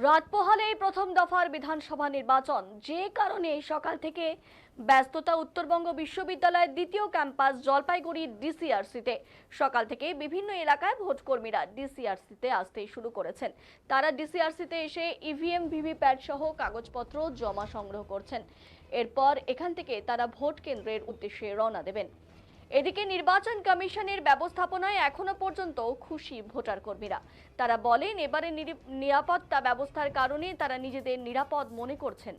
রাত পোহালেই প্রথম দফার বিধানসভা নির্বাচন, যে কারণে সকাল থেকে ব্যস্ততা উত্তরবঙ্গ বিশ্ববিদ্যালয়ের দ্বিতীয় ক্যাম্পাস জলপাইগুড়ির ডিসিআরসিতে। সকাল থেকে বিভিন্ন এলাকায় ভোটকর্মীরা ডিসিআরসিতে আসতে শুরু করেছেন। তারা ডিসিআরসিতে এসে ইভিএম ভিভিপ্যাট সহ কাগজপত্র জমা সংগ্রহ করছেন। এরপর এখান থেকে তারা ভোট কেন্দ্রের উদ্দেশ্যে রওনা দেবেন। এদিকে নির্বাচন কমিশনের ব্যবস্থাপনায় এখনো পর্যন্ত খুশি ভোটার কর্মীরা। তারা বলেন, এবারে নিরাপত্তা ব্যবস্থার কারণে তারা নিজেদের নিরাপদ মনে করছেন।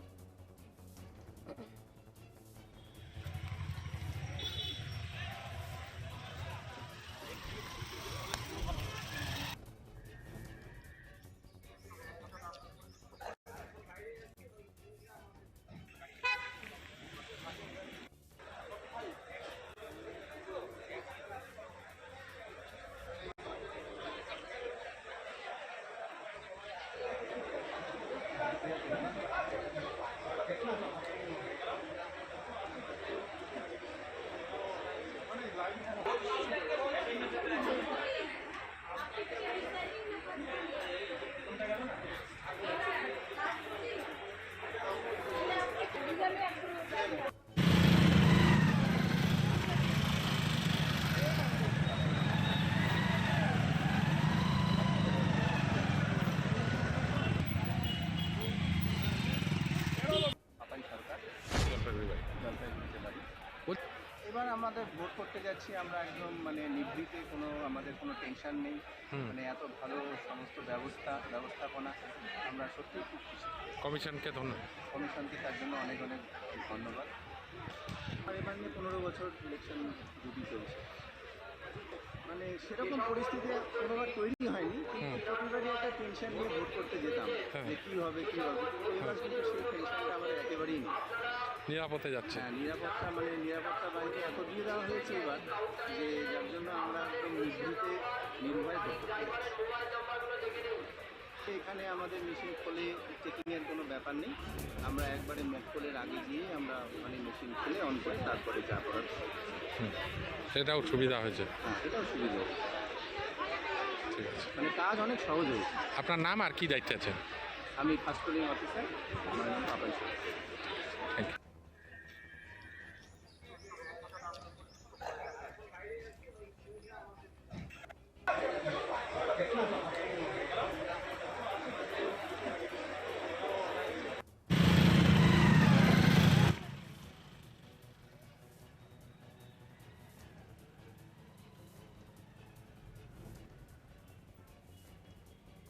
এবার আমাদের ভোট করতে যাচ্ছি আমরা একদম নিভৃতে, আমাদের কোনো টেনশন নেই। এত ভালো সমস্ত ব্যবস্থাপনা, আমরা সত্যিই খুব খুশি। কমিশনকে ধন্যবাদ। কমিশনকে তার জন্য অনেক অনেক ধন্যবাদ। আর এবার নিয়ে 15 বছর ইলেকশন ডিউটি চলছে, সেরকম পরিস্থিতি কোনোবার তৈরি হয়নি, কিন্তু প্রতিবারই একটা টেনশন নিয়ে ভোট করতে যেতাম যে কী হবে। এবার কিন্তু সেই টেনশনটা আমাদের একেবারেই নেই। নিরাপদে যাচ্ছে। হ্যাঁ, নিরাপত্তা বাহিনী এত দিয়ে দেওয়া হয়েছে এবার, যে যার জন্য আমরা একদম নিভৃতে নির্ভয়ে করতে পারি। এখানে আমাদের মেশিন খুলে চেকিংয়ের কোনো ব্যাপার নেই। আমরা একবারে মক্কলের আগে গিয়ে আমরা মেশিন খুলে অন করে তারপরে যা করার। সেটাও সুবিধা হয়েছে। হ্যাঁ, এটাও সুবিধা হয়েছে। ঠিক আছে, কাজ অনেক সহজ হয়েছে। আপনার নাম আর কি দায়িত্বে আছেন? আমি ফার্স্ট পোলিং অফিসার, আমার নাম পাপাই।